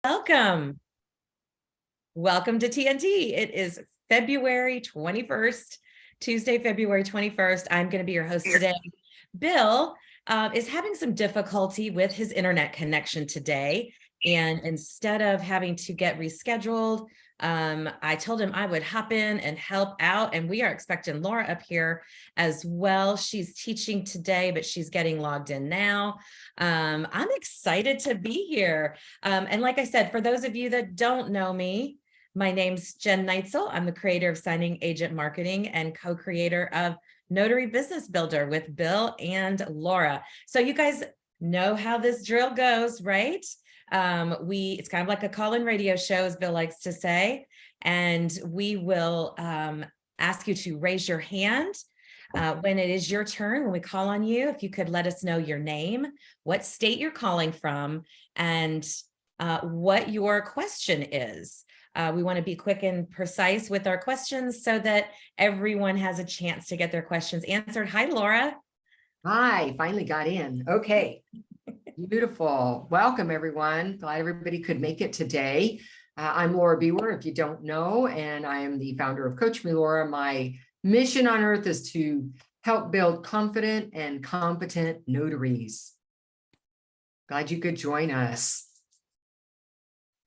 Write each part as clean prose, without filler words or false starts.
Welcome. Welcome to TNT. It is February 21st, Tuesday, February 21st. I'm going to be your host today. Bill is having some difficulty with his internet connection today. And instead of having to get rescheduled, I told him I would hop in and help out. And we are expecting Laura up here as well. She's teaching today, but she's getting logged in now. I'm excited to be here. And like I said, for those of you that don't know me, my name's Jen Neitzel. I'm the creator of Signing Agent Marketing and co-creator of Notary Business Builder with Bill and Laura. So you guys know how this drill goes, right? It's kind of like a call-in radio show, as Bill likes to say, and we will ask you to raise your hand when it is your turn. When we call on you, if you could let us know your name, what state you're calling from, and what your question is. We want to be quick and precise with our questions so that everyone has a chance to get their questions answered. Hi, Laura. Hi, finally got in. Okay, beautiful. Welcome, everyone. Glad everybody could make it today. I'm Laura Biewer, if you don't know, and I am the founder of Coach Me Laura. My mission on earth is to help build confident and competent notaries. Glad you could join us.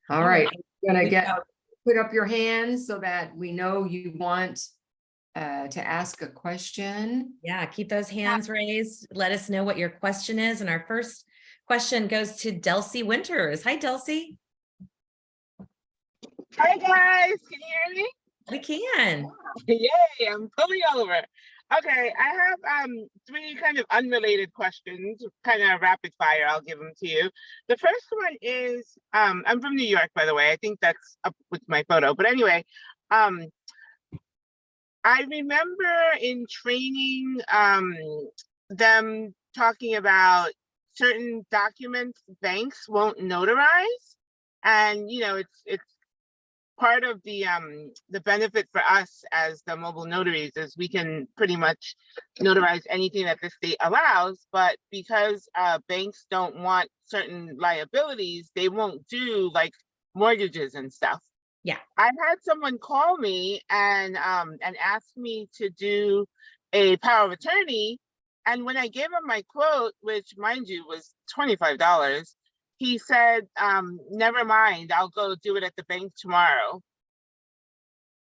All right, I'm gonna put up your hands so that we know you want to ask a question. Yeah, keep those hands raised. Let us know what your question is. And our first question goes to Delcy Winters. Hi, Delcy. Hi, guys. Can you hear me? We can. Yay, I'm pulling over. Okay, I have three kind of unrelated questions, kind of rapid fire. I'll give them to you. The first one is, I'm from New York, by the way. I think that's up with my photo. But anyway, I remember in training them talking about certain documents banks won't notarize. And, you know, it's part of the benefit for us as the mobile notaries is we can pretty much notarize anything that the state allows, but because banks don't want certain liabilities, they won't do like mortgages and stuff. Yeah, I had someone call me and ask me to do a power of attorney, and when I gave him my quote, which mind you was $25, he said, never mind, I'll go do it at the bank tomorrow.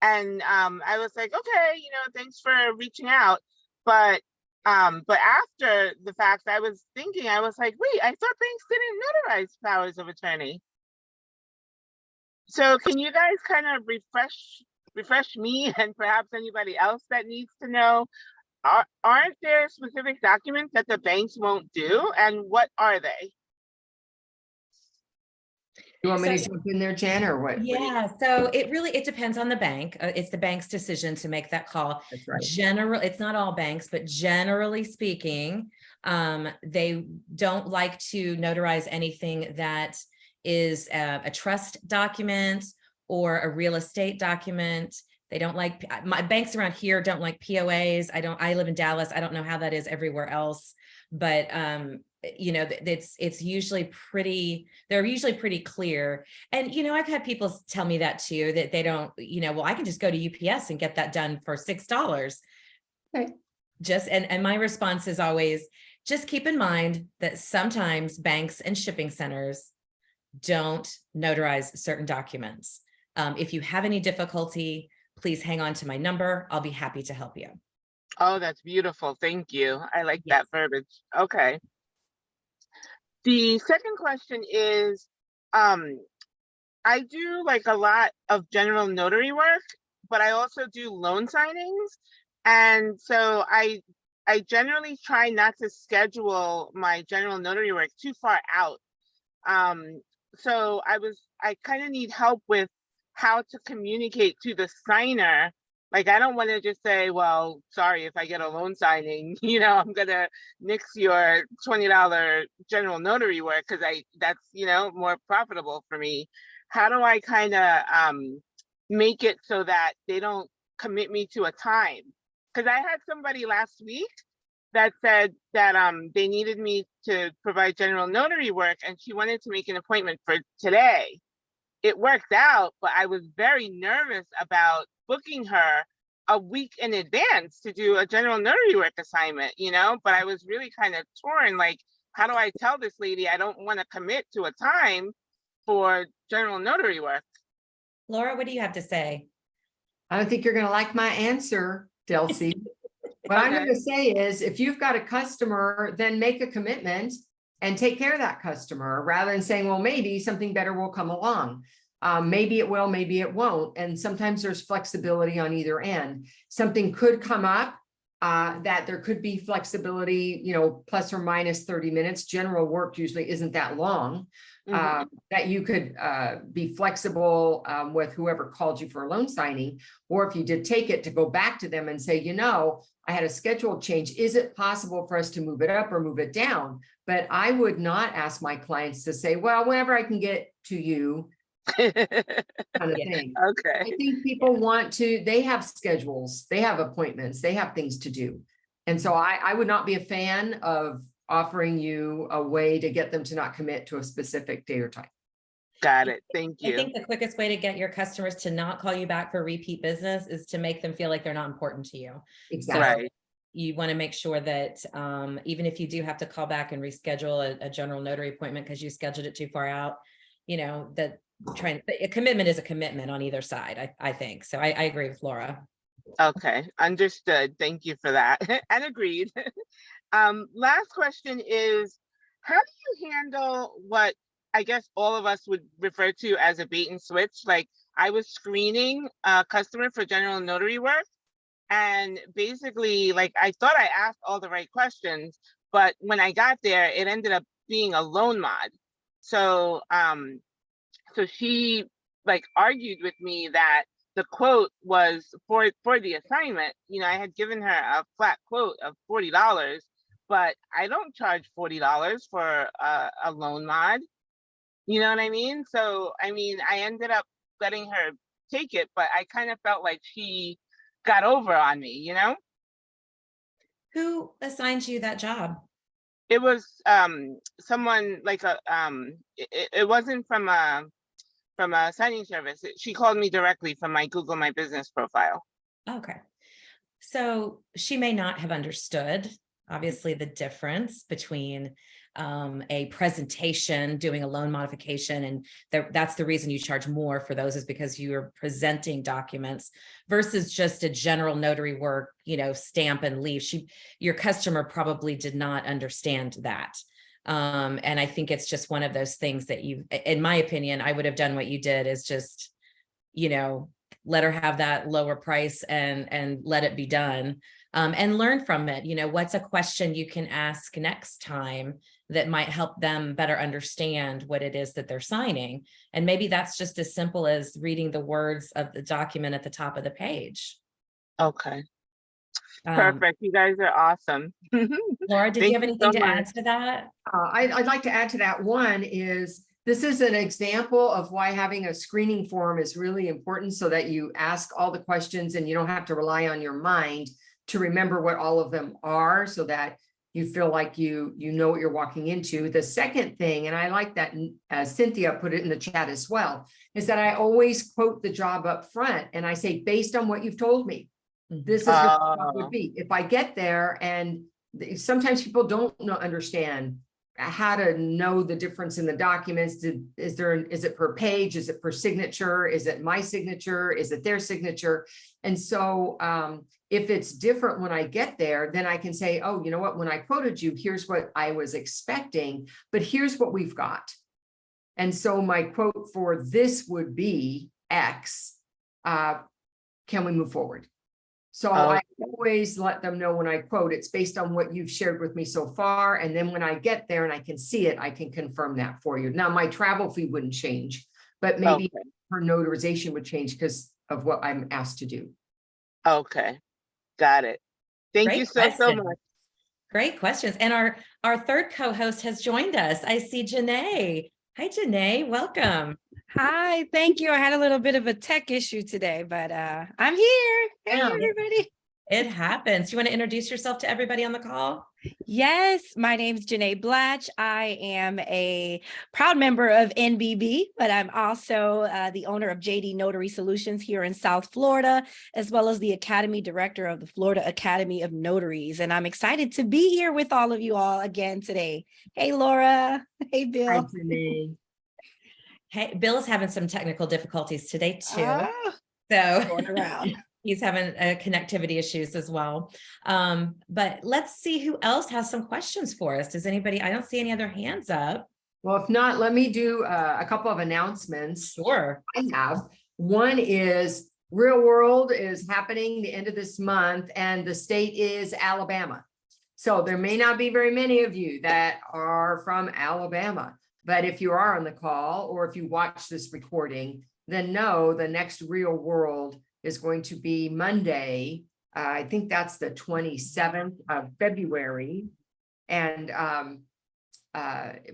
And I was like, okay, you know, thanks for reaching out. But after the fact, I was thinking, I was like, wait, I thought banks didn't notarize powers of attorney. So can you guys kind of refresh me and perhaps anybody else that needs to know, aren't there specific documents that the banks won't do, and what are they? You want me to jump in there, Jen, or what? Yeah, so it depends on the bank. It's the bank's decision to make that call. That's right. It's not all banks, but generally speaking, they don't like to notarize anything that is a trust document or a real estate document. They don't like, my banks around here don't like POAs. I live in Dallas. I don't know how that is everywhere else, but you know, it's usually they're usually pretty clear. And, you know, I've had people tell me that too, that they don't, you know, well, I can just go to UPS and get that done for $6. Okay. And my response is always, just keep in mind that sometimes banks and shipping centers don't notarize certain documents. If you have any difficulty, please hang on to my number. I'll be happy to help you. Oh, that's beautiful. Thank you. I like that verbiage. Okay. The second question is, I do like a lot of general notary work, but I also do loan signings. And so I generally try not to schedule my general notary work too far out. So I kind of need help with how to communicate to the signer. Like, I don't want to just say, well, sorry, if I get a loan signing, you know, I'm going to nix your $20 general notary work because that's, you know, more profitable for me. How do I kind of make it so that they don't commit me to a time? Because I had somebody last week that said that they needed me to provide general notary work, and she wanted to make an appointment for today. it worked out, but I was very nervous about booking her a week in advance to do a general notary work assignment, but I was really kind of torn. Like, how do I tell this lady I don't want to commit to a time for general notary work? Laura, what do you have to say? I don't think you're going to like my answer, Delcy. What I'm going to say is, if you've got a customer, then make a commitment and take care of that customer rather than saying, well, maybe something better will come along. Maybe it will, maybe it won't. And sometimes there's flexibility on either end. Something could come up that there could be flexibility, plus or minus 30 minutes. General work usually isn't that long. That you could be flexible with whoever called you for a loan signing, or if you did take it, to go back to them and say, I had a scheduled change. Is it possible for us to move it up or move it down? But I would not ask my clients to say, well, whenever I can get to you, kind of thing. Okay. I think people they have schedules, they have appointments, they have things to do. And so I would not be a fan of offering you a way to get them to not commit to a specific day or time. Got it. Thank you. I think the quickest way to get your customers to not call you back for repeat business is to make them feel like they're not important to you. Exactly. So you want to make sure that even if you do have to call back and reschedule a general notary appointment because you scheduled it too far out, that a commitment is a commitment on either side, I think. So I agree with Laura. Okay, understood. Thank you for that. And agreed. Last question is, how do you handle what I guess all of us would refer to as a bait and switch? Like, I was screening a customer for general notary work, and basically, like, I thought I asked all the right questions, but when I got there, it ended up being a loan mod. So, so she like argued with me that the quote was for the assignment. I had given her a flat quote of $40, but I don't charge $40 for a loan mod. You know what I mean? So, I ended up letting her take it, but I kind of felt like she got over on me, Who assigned you that job? It was someone like it wasn't from a signing service. She called me directly from my Google My Business profile. Okay. So she may not have understood, obviously, the difference between a presentation, doing a loan modification, and that's the reason you charge more for those, is because you're presenting documents versus just a general notary work, stamp and leave. Your customer probably did not understand that. And I think it's just one of those things that in my opinion, I would have done what you did, is just, let her have that lower price and let it be done. And learn from it. What's a question you can ask next time that might help them better understand what it is that they're signing? And maybe that's just as simple as reading the words of the document at the top of the page. Okay. Perfect. You guys are awesome. Laura, did you have anything to add to that? I'd like to add to that. One is, this is an example of why having a screening form is really important, so that you ask all the questions and you don't have to rely on your mind to remember what all of them are, so that you feel like you know what you're walking into. The second thing, and I like that Cynthia put it in the chat as well, is that I always quote the job up front, and I say, based on what you've told me, this is what it would be. If I get there, and sometimes people don't understand how to know the difference in the documents. Is it per page? Is it per signature? Is it my signature? Is it their signature? And so if it's different when I get there, then I can say, oh, you know what, when I quoted you, here's what I was expecting, but here's what we've got. And so my quote for this would be X. Can we move forward? So I always let them know when I quote, it's based on what you've shared with me so far. And then when I get there and I can see it, I can confirm that for you. Now, my travel fee wouldn't change, but maybe her notarization would change because of what I'm asked to do. Okay, got it. Thank you so much. Great questions. And our third co-host has joined us. I see Janae. Hi, Janae. Welcome. Hi, thank you. I had a little bit of a tech issue today, but I'm here. Hey, everybody. It happens. Do you want to introduce yourself to everybody on the call? Yes, my name's Janae Blatch. I am a proud member of NBB, but I'm also the owner of JD Notary Solutions here in South Florida, as well as the Academy Director of the Florida Academy of Notaries. And I'm excited to be here with all of you all again today. Hey, Laura. Hey, Hi, Bill. Janae. Hey, Bill is having some technical difficulties today too. Ah, So going around. he's having connectivity issues as well. But let's see who else has some questions for us. Does anybody, I don't see any other hands up. Well, if not, let me do a couple of announcements. Sure. I have. One is Real World is happening the end of this month, and the state is Alabama. So there may not be very many of you that are from Alabama, but if you are on the call or if you watch this recording, then know the next Real World is going to be Monday. I think that's the 27th of February. And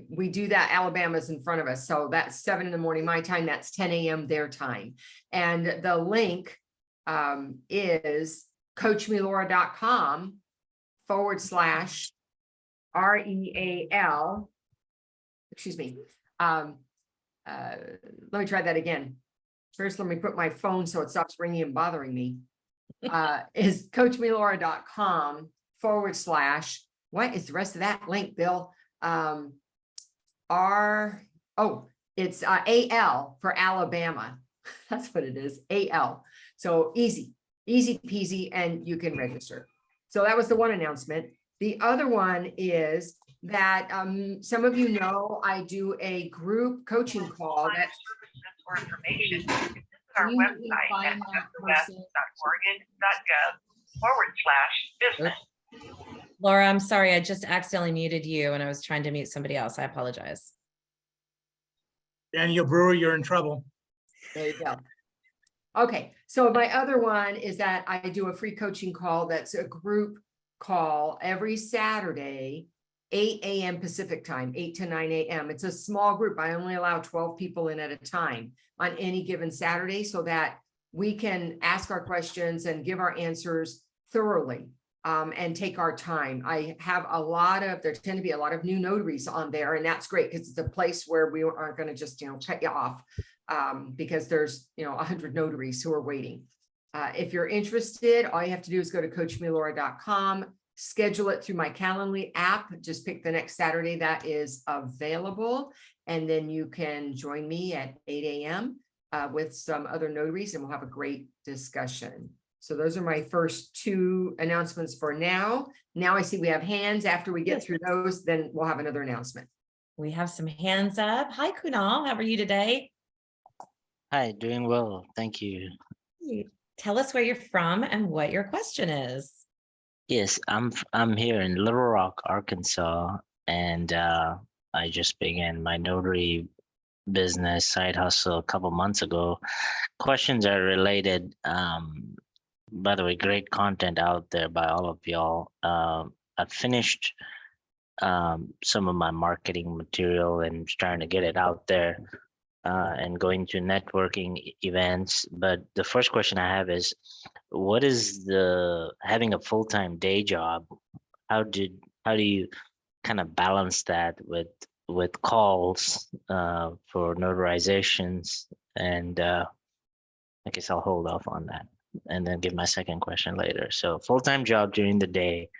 we do that. Alabama's in front of us. So that's 7 in the morning, my time. That's 10 a.m. their time. And the link is coachmelora.com/REAL. Excuse me. Let me try that again. First, let me put my phone so it stops ringing and bothering me. Is coachmelora.com/ what is the rest of that link, Bill? It's AL for Alabama. That's what it is, AL. So easy peasy, and you can register. So that was the one announcement. The other one is that some of you know I do a group coaching call. That's for information, visit our website at www.oregon.gov/business. Laura, I'm sorry. I just accidentally muted you and I was trying to mute somebody else. I apologize. Daniel Brewer, you're in trouble. There you go. Okay, so my other one is that I do a free coaching call. That's a group call every Saturday, 8 a.m. Pacific time, 8 to 9 a.m. It's a small group. I only allow 12 people in at a time on any given Saturday so that we can ask our questions and give our answers thoroughly and take our time. I have there tend to be a lot of new notaries on there, and that's great because it's a place where we aren't going to just, cut you off because there's, 100 notaries who are waiting. If you're interested, all you have to do is go to coachmelora.com, schedule it through my Calendly app. Just pick the next Saturday that is available, and then you can join me at 8 a.m. With some other notaries, and we'll have a great discussion. So those are my first two announcements for now. Now I see we have hands. After we get through those, then we'll have another announcement. We have some hands up. Hi, Kunal. How are you today? Hi, doing well. Thank you. Tell us where you're from and what your question is. Yes, I'm here in Little Rock, Arkansas, and I just began my notary business side hustle a couple months ago. Questions are related. By the way, great content out there by all of y'all. I've finished some of my marketing material and trying to get it out there and going to networking events. But the first question I have is, what is having a full-time day job? How do you kind of balance that with calls for notarizations? And I guess I'll hold off on that and then give my second question later. So full-time job during the day,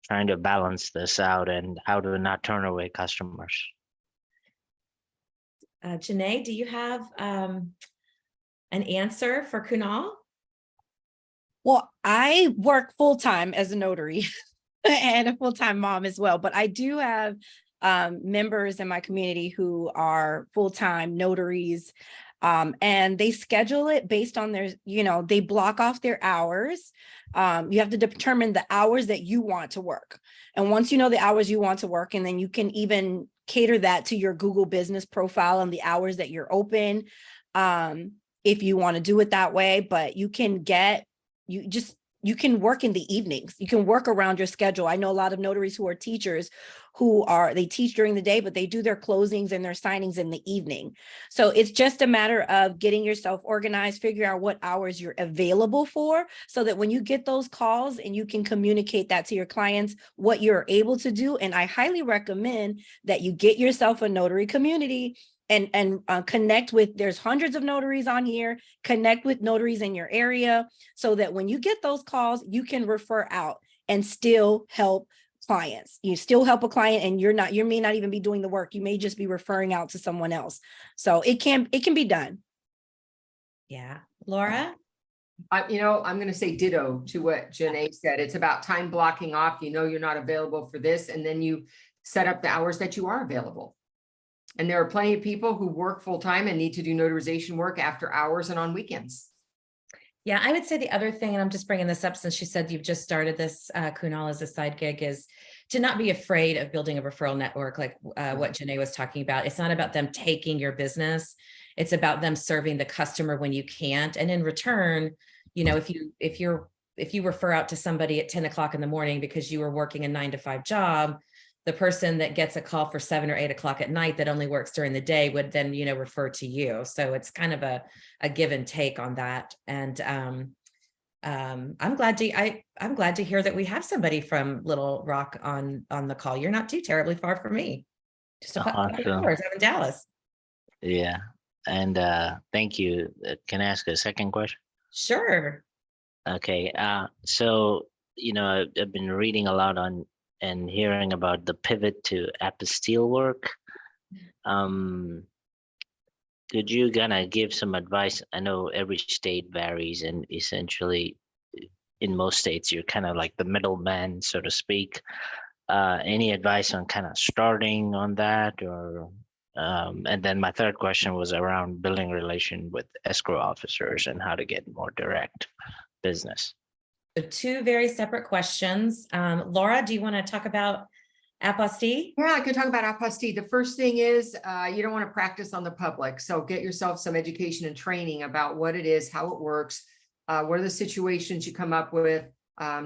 trying to balance this out, and how to not turn away customers. Janae, do you have an answer for Kunal? Well, I work full-time as a notary and a full-time mom as well, but I do have members in my community who are full-time notaries, and they schedule it based on their, they block off their hours. You have to determine the hours that you want to work. And once you know the hours you want to work, and then you can even cater that to your Google business profile and the hours that you're open, if you want to do it that way. But you can work in the evenings. You can work around your schedule. I know a lot of notaries who are teachers they teach during the day, but they do their closings and their signings in the evening. So it's just a matter of getting yourself organized, figure out what hours you're available for, so that when you get those calls and you can communicate that to your clients, what you're able to do. And I highly recommend that you get yourself a notary community and connect with, there's hundreds of notaries on here, connect with notaries in your area, so that when you get those calls, you can refer out and still help clients. You still help a client, and you may not even be doing the work. You may just be referring out to someone else. So it can be done. Yeah. Laura? I'm going to say ditto to what Janae said. It's about time blocking off. You're not available for this, and then you set up the hours that you are available. And there are plenty of people who work full time and need to do notarization work after hours and on weekends. Yeah, I would say the other thing, and I'm just bringing this up since she said you've just started this, Kunal, as a side gig, is to not be afraid of building a referral network like what Janae was talking about. It's not about them taking your business. It's about them serving the customer when you can't. And in return, if you refer out to somebody at 10 o'clock in the morning because you were working a 9-to-5 job, the person that gets a call for 7 or 8 o'clock at night that only works during the day would then, refer to you. So it's kind of a give and take on that. And I'm glad to hear that we have somebody from Little Rock on the call. You're not too terribly far from me. Just a couple hours. I'm in Dallas. Yeah. And thank you. Can I ask a second question? Sure. Okay. So, I've been reading a lot on and hearing about the pivot to apostille work. Could you kind of give some advice? I know every state varies, and essentially in most states, you're kind of like the middleman, so to speak. Any advice on kind of starting on that, or and then my third question was around building relation with escrow officers and how to get more direct business. So two very separate questions. Laura, do you want to talk about apostille? Yeah, I could talk about apostille. The first thing is you don't want to practice on the public. So get yourself some education and training about what it is, how it works, what are the situations you come up with.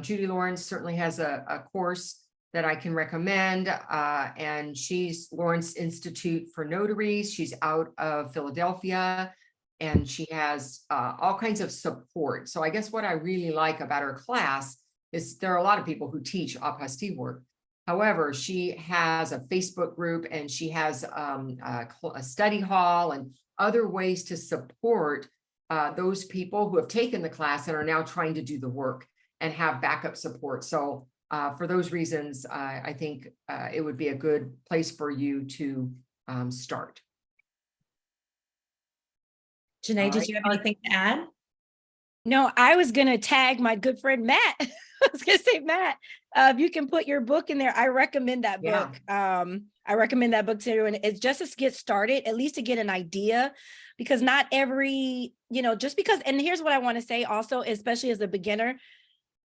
Judy Lawrence certainly has a course that I can recommend. And she's Lawrence Institute for Notaries. She's out of Philadelphia. And she has all kinds of support. So I guess what I really like about her class is there are a lot of people who teach apostille work. However, she has a Facebook group, and she has a study hall and other ways to support those people who have taken the class and are now trying to do the work and have backup support. So for those reasons, I think it would be a good place for you to start. Janae, did you have anything to add? No, I was going to tag my good friend, Matt. I was going to say, Matt, if you can put your book in there, I recommend that book. I recommend that book to everyone. It's just to get started, at least to get an idea, because not every, just because, and here's what I want to say also, especially as a beginner,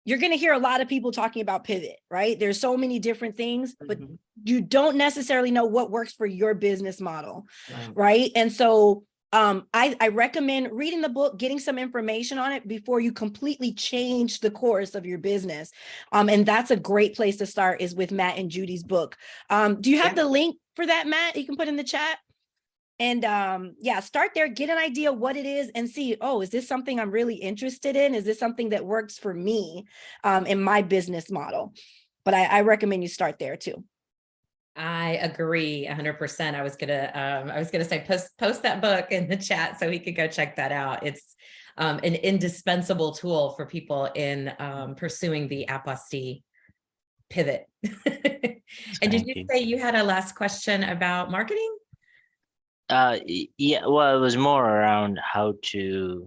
you're going to hear a lot of people talking about pivot, right? There's so many different things, but you don't necessarily know what works for your business model, right? And so I recommend reading the book, getting some information on it before you completely change the course of your business. And that's a great place to start, is with Matt and Judy's book. Do you have the link for that, Matt? You can put in the chat. And start there, get an idea what it is, and see, is this something I'm really interested in? Is this something that works for me in my business model? But I recommend you start there too. I agree 100%. I was gonna say post that book in the chat so he could go check that out. It's an indispensable tool for people in pursuing the apostille pivot. And did you say you had a last question about marketing? Yeah, well, it was more around how to,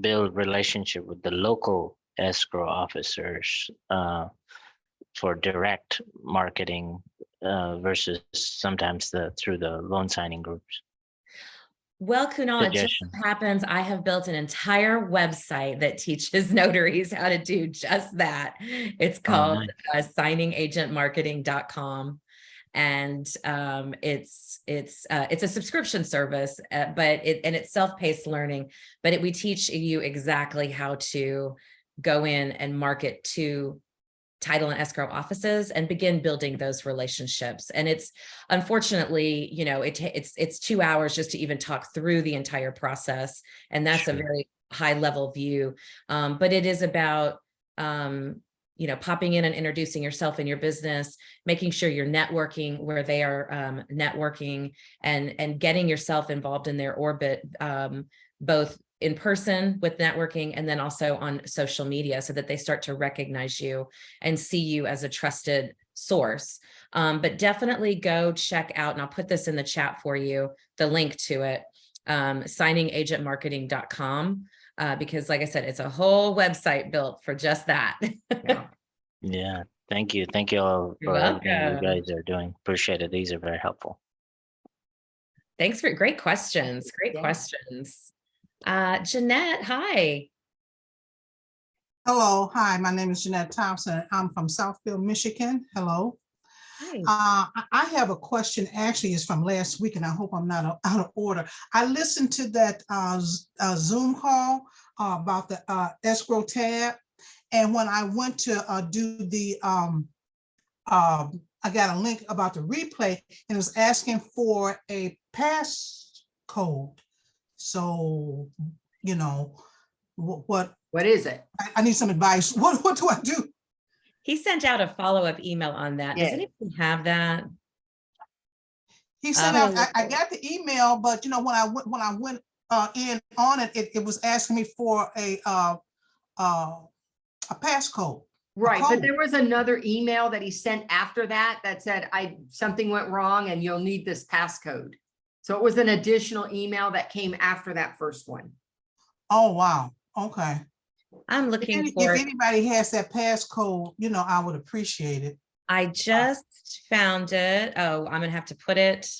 build relationship with the local escrow officers for direct marketing versus sometimes through the loan signing groups. Well, Kunal, it just happens I have built an entire website that teaches notaries how to do just that. It's called signingagentmarketing.com. And it's a subscription service, but it's self-paced learning, but we teach you exactly how to go in and market to title and escrow offices and begin building those relationships. And it's unfortunately, it's 2 hours just to even talk through the entire process. And that's a very high level view. But it is about, popping in and introducing yourself and your business, making sure you're networking where they are networking, and getting yourself involved in their orbit, both in person with networking and then also on social media, so that they start to recognize you and see you as a trusted source. But definitely go check out, and I'll put this in the chat for you, the link to it, signingagentmarketing.com. Because like I said, it's a whole website built for just that. Yeah. Thank you. Thank you all You're for everything you welcome. guys are doing. Appreciate it. These are very helpful. Thanks for great questions. Great Yeah. questions. Jeanette, hi. Hello, hi, my name is Jeanette Thompson. I'm from Southfield, Michigan. Hello. Hi. I have a question, actually, it's from last week, and I hope I'm not out of order. I listened to that Zoom call about the escrow tab. And when I went to do the, I got a link about the replay, and it was asking for a passcode. So, what is it? I need some advice. What do I do? He sent out a follow-up email on that. Does Yeah. anyone have that? He sent out, I got the email, but when I went in on it, it was asking me for a passcode. Right, but code. there was another email that he sent after that said, something went wrong and you'll need this passcode. So it was an additional email that came after that first one. Oh, wow. Okay. I'm looking for If anybody has that passcode, I would appreciate it. I just found it. Oh, I'm gonna have to put it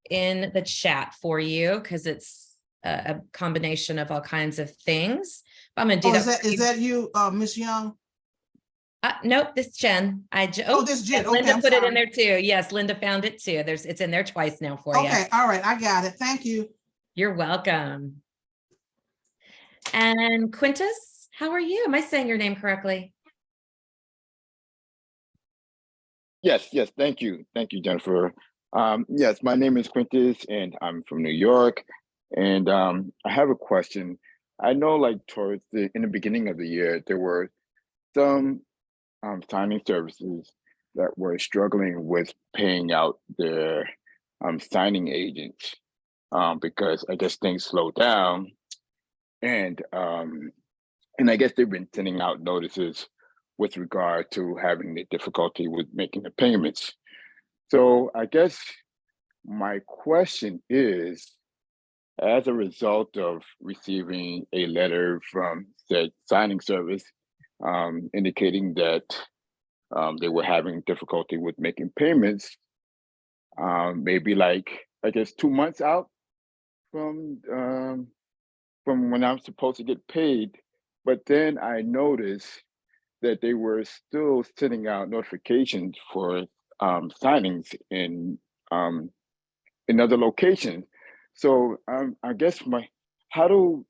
in the chat for you because it's a combination of all kinds of things. But I'm gonna do that. Is that you, Miss Young? Nope, this is Jen. This Jen. Okay, Linda I'm put it sorry. in there too. Yes, Linda found it too. It's in there twice now for you. Okay, all right, I got it. Thank you. You're welcome. And Quintus, how are you? Am I saying your name correctly? Yes, thank you. Thank you, Jennifer. Yes, my name is Quintus and I'm from New York. And I have a question. I know like in the beginning of the year, there were some signing services that were struggling with paying out their signing agents because I guess things slowed down. And I guess they've been sending out notices with regard to having the difficulty with making the payments. So I guess my question is, as a result of receiving a letter from said signing service indicating that they were having difficulty with making payments, maybe like, I guess 2 months out from when I'm supposed to get paid, but then I noticed that they were still sending out notifications for signings in other locations. So I guess how do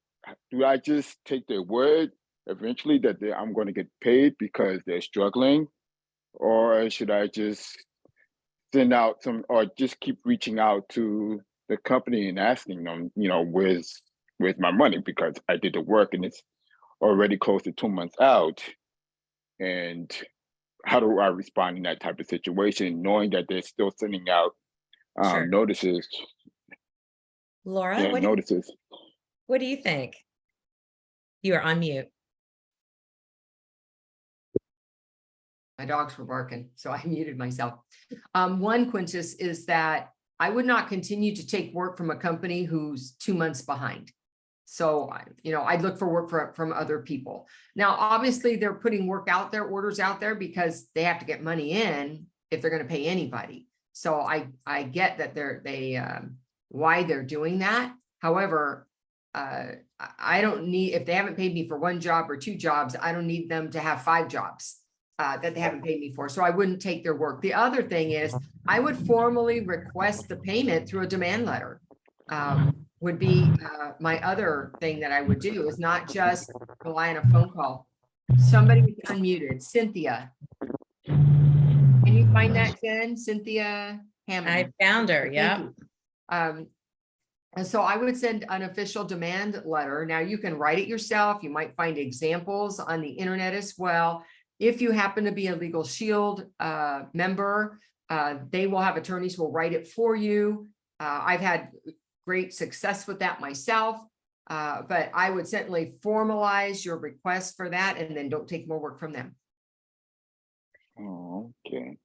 I just take their word eventually that I'm going to get paid because they're struggling, or should I just send out or just keep reaching out to the company and asking them, where's my money, because I did the work and it's already close to 2 months out. And how do I respond in that type of situation, knowing that they're still sending out Sure. notices? Laura, Yeah, notices. What do you think? You are on mute. My dogs were barking, so I muted myself. One, Quintus, is that I would not continue to take work from a company who's 2 months behind. So, I'd look for work from other people. Now, obviously, they're putting orders out there because they have to get money in if they're going to pay anybody. So I get that why they're doing that. However, I don't need, if they haven't paid me for 1 job or 2 jobs, I don't need them to have 5 jobs that they haven't paid me for. So I wouldn't take their work. The other thing is I would formally request the payment through a demand letter. Would be my other thing that I would do, is not just rely on a phone call. Somebody is unmuted. Cynthia. Can you find that, Jen? Cynthia Hammond. I found her, Thank yeah. you. And so I would send an official demand letter. Now you can write it yourself. You might find examples on the internet as well. If you happen to be a Legal Shield member, they will have attorneys who will write it for you. I've had great success with that myself, but I would certainly formalize your request for that and then don't take more work from them. Oh, okay.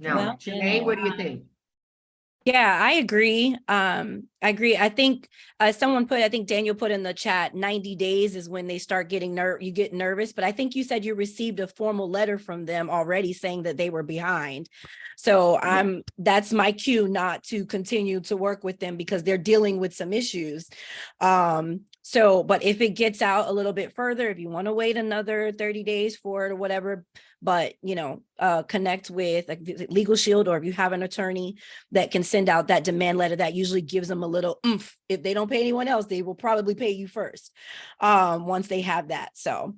Now, Well, Janae, what do you think? Yeah, I agree. I think someone put, I think Daniel put in the chat, 90 days is when they start getting you get nervous. But I think you said you received a formal letter from them already saying that they were behind. So that's my cue not to continue to work with them because they're dealing with some issues. But if it gets out a little bit further, if you want to wait another 30 days for it or whatever, but connect with like Legal Shield, or if you have an attorney that can send out that demand letter, that usually gives them a little oomph. If they don't pay anyone else, they will probably pay you first once they have that. So,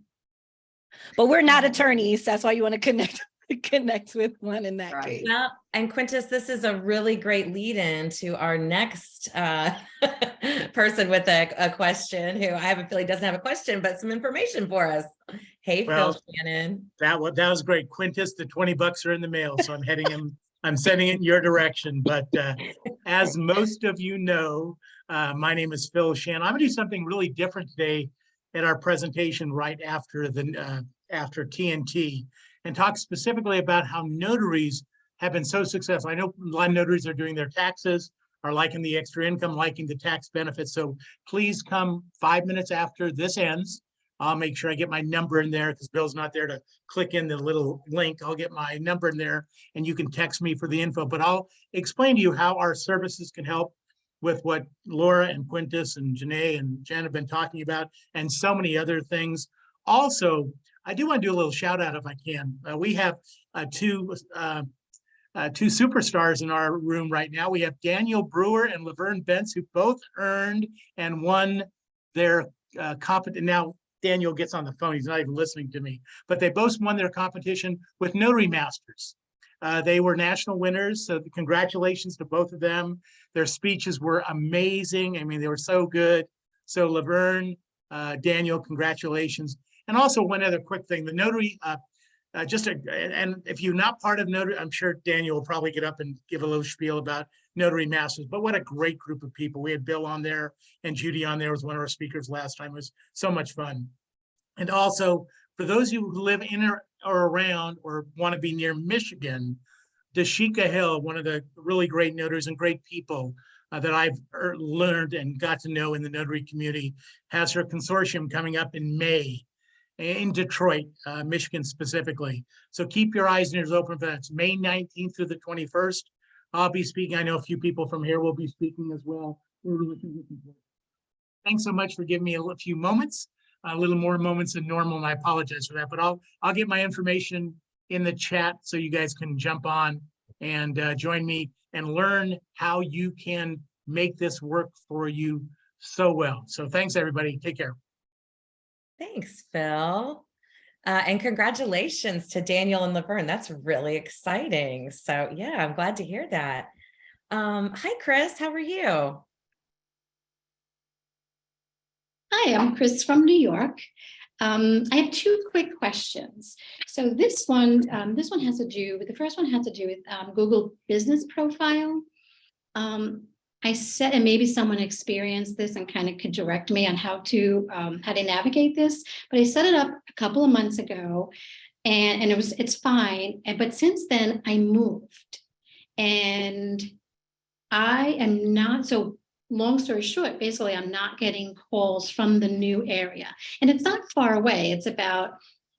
but we're not attorneys. That's why you want to connect with one in that case. Well, and Quintus, this is a really great lead in to our next person with a question, who I have a feeling doesn't have a question, but some information for us. Hey, Well, Phil Shannon. That was great. Quintus, the 20 bucks are in the mail, so I'm sending it in your direction. But as most of you know, my name is Phil Shannon. I'm gonna do something really different today at our presentation right after after TNT, and talk specifically about how notaries have been so successful. I know a lot of notaries are doing their taxes, are liking the extra income, liking the tax benefits. So please come 5 minutes after this ends. I'll make sure I get my number in there because Bill's not there to click in the little link. I'll get my number in there and you can text me for the info, but I'll explain to you how our services can help with what Laura and Quintus and Janae and Jen have been talking about, and so many other things. Also, I do want to do a little shout out if I can. We have two superstars in our room right now. We have Daniel Brewer and Laverne Bentz, who both earned and won their competition. Now, Daniel gets on the phone. He's not even listening to me, but they both won their competition with Notary Masters. They were national winners. So congratulations to both of them. Their speeches were amazing. I mean, they were so good. So Laverne, Daniel, congratulations. And also one other quick thing, the Notary, and if you're not part of Notary, I'm sure Daniel will probably get up and give a little spiel about Notary Masters, but what a great group of people. We had Bill on there and Judy on there was one of our speakers last time. It was so much fun. And also for those of you who live in or around or want to be near Michigan, Dashika Hill, one of the really great notaries and great people that I've learned and got to know in the notary community, has her consortium coming up in May in Detroit, Michigan specifically. So keep your eyes and ears open for that. It's May 19th through the 21st. I'll be speaking. I know a few people from here will be speaking as well. We're really looking forward. Thanks so much for giving me a few moments, a little more moments than normal, and I apologize for that, but I'll get my information in the chat so you guys can jump on and join me and learn how you can make this work for you so well. So thanks, everybody. Take care. Thanks, Phil. And congratulations to Daniel and Laverne. That's really exciting. So yeah, I'm glad to hear that. Hi, Chris, how are you? Hi, I'm Chris from New York. I have two quick questions. So this one has to do with, the first one has to do with Google Business Profile. I said, and maybe someone experienced this and kind of could direct me on how to navigate this, but I set it up a couple of months ago and it's fine. But since then I moved and I am not, so long story short, basically I'm not getting calls from the new area, and it's not far away. It's about,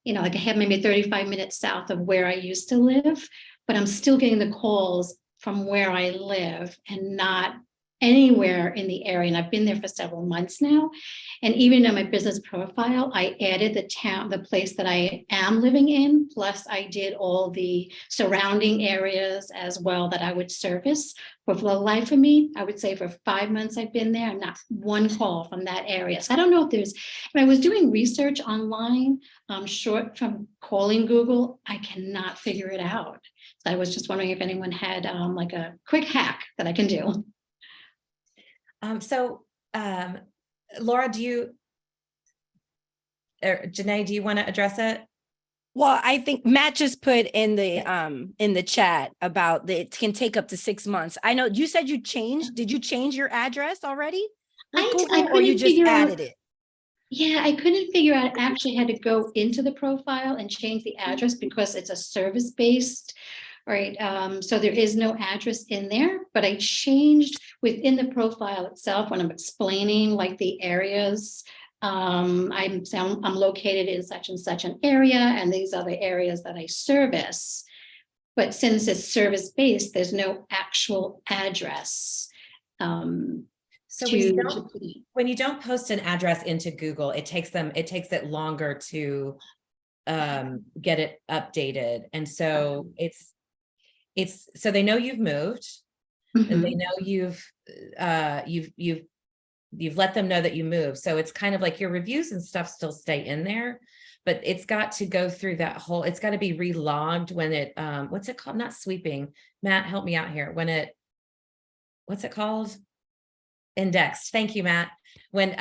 like I have maybe 35 minutes south of where I used to live, but I'm still getting the calls from where I live and not anywhere in the area, and I've been there for several months now. And even in my business profile, I added the place that I am living in, plus I did all the surrounding areas as well that I would service. But for the life of me, I would say for 5 months I've been there, not one call from that area. So I don't know if there's, when I was doing research online, short from calling Google, I cannot figure it out. So I was just wondering if anyone had like a quick hack that I can do. Laura, Janae, do you want to address it? Well, I think Matt just put in the chat about that it can take up to 6 months. I know you said you changed. Did you change your address already? I Or you couldn't just figure out- added it? Yeah, I couldn't figure out, I actually had to go into the profile and change the address because it's a service-based, right? So there is no address in there, but I changed within the profile itself when I'm explaining like the areas. I'm located in such and such an area, and these are the areas that I service. But since it's service-based, there's no actual address. So when you don't post an address into Google, it takes it longer to get it updated. And so so they know you've moved, and they know you've let them know that you moved. So it's kind of like your reviews and stuff still stay in there, but it's got to go through that whole, it's got to be relogged when it, what's it called? Not sweeping. Matt, help me out here. What's it called? Indexed. Thank you, Matt. When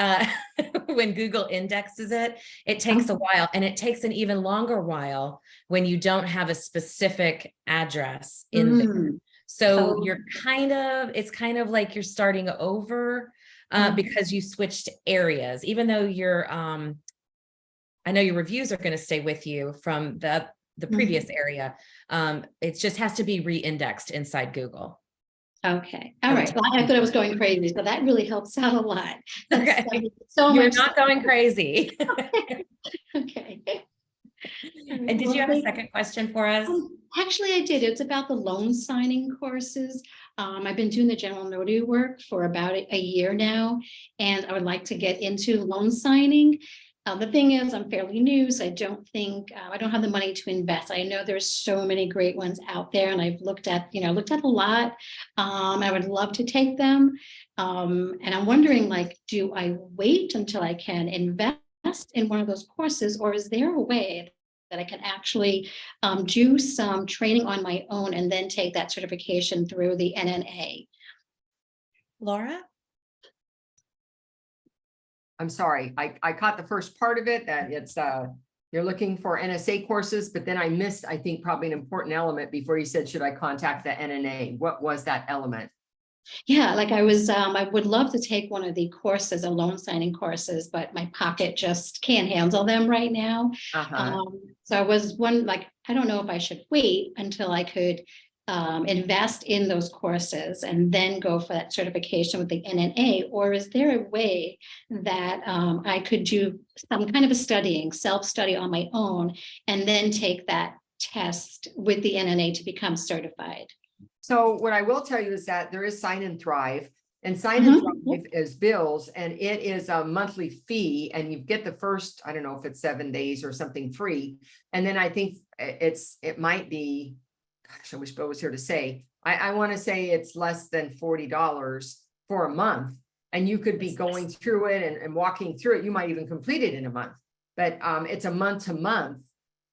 when Google indexes it, it takes a while, and it takes an even longer while when you don't have a specific address in there. So it's kind of like you're starting over because you switched areas, even though I know your reviews are going to stay with you from the previous area. It just has to be re-indexed inside Google. Okay. All right. Well, I thought I was going crazy, so that really helps out a lot. Okay. So You're much not going crazy. Okay. And did you have a second question for us? Actually, I did. It's about the loan signing courses. I've been doing the general notary work for about a year now, and I would like to get into loan signing. The thing is, I'm fairly new, so I don't think I don't have the money to invest. I know there's so many great ones out there, and I've looked at a lot. I would love to take them, and I'm wondering, like, do I wait until I can invest in one of those courses, or is there a way that I can actually do some training on my own and then take that certification through the NNA? Laura? I'm sorry, I caught the first part of it, that it's you're looking for NSA courses, but then I missed, I think, probably an important element before you said, should I contact the NNA? What was that element? Yeah, like I would love to take one of the courses, a loan signing courses, but my pocket just can't handle them right now. So I was I don't know if I should wait until I could invest in those courses and then go for that certification with the NNA, or is there a way that I could do some kind of a self-study on my own, and then take that test with the NNA to become certified? So what I will tell you is that there is Sign and Thrive, and Sign and Thrive is bills, and it is a monthly fee, and you get the first, I don't know if it's 7 days or something free. And then I think it might be, gosh, I wish Bill was here to say, I want to say it's less than $40 for a month, and you could be going through it and walking through it. You might even complete it in a month, but it's a month to month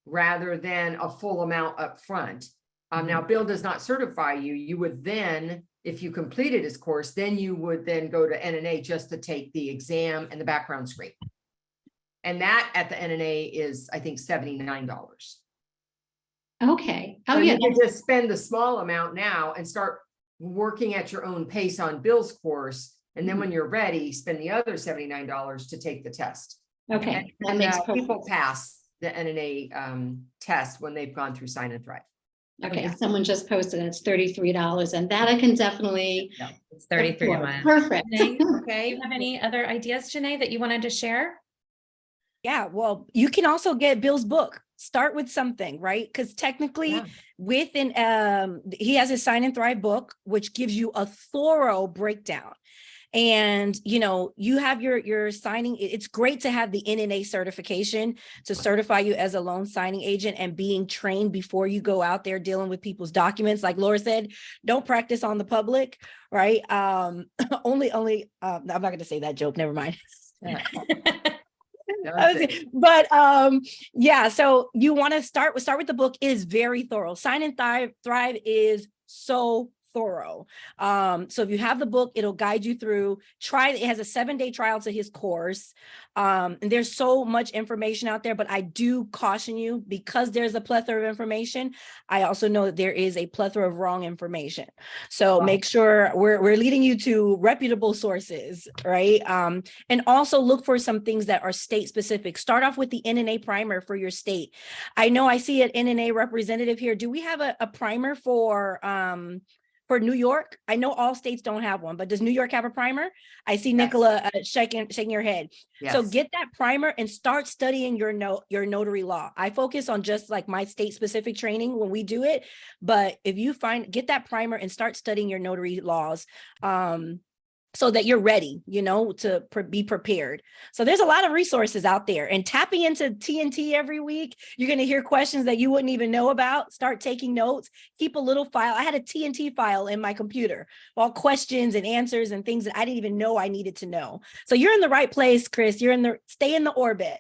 rather than a full amount up front. Now, Bill does not certify you. You would then, if you completed his course, then you would then go to NNA just to take the exam and the background screen. And that at the NNA is, I think, $79. Okay. So you can just spend the small amount now and start working at your own pace on Bill's course. And then when you're ready, spend the other $79 to take the test. Okay. And people pass the NNA test when they've gone through Sign and Thrive. Okay, someone just posted it's $33, and that I can definitely. No, it's 33 a month. Perfect. Okay, you have any other ideas, Janae, that you wanted to share? Yeah, well, you can also get Bill's book. Start with something, right? Because technically he has his Sign and Thrive book, which gives you a thorough breakdown. And, you have your signing. It's great to have the NNA certification to certify you as a loan signing agent and being trained before you go out there dealing with people's documents. Like Laura said, don't practice on the public, right? I'm not going to say that joke. Never mind. But yeah, so you want to start with the book. It is very thorough. Sign and Thrive is so thorough. So if you have the book, it'll guide you through. It has a 7-day trial to his course. And there's so much information out there, but I do caution you, because there's a plethora of information. I also know that there is a plethora of wrong information. So make sure we're leading you to reputable sources, right? And also look for some things that are state specific. Start off with the NNA primer for your state. I know I see an NNA representative here. Do we have a primer for New York? I know all states don't have one, but does New York have a primer? I see Nicola shaking your head. Yes. So get that primer and start studying your notary law. I focus on just like my state specific training when we do it, but if you get that primer and start studying your notary laws, so that you're ready, to be prepared. So there's a lot of resources out there, and tapping into TNT every week, you're going to hear questions that you wouldn't even know about. Start taking notes, keep a little file. I had a TNT file in my computer, all questions and answers and things that I didn't even know I needed to know. So you're in the right place, Chris. Stay in the orbit.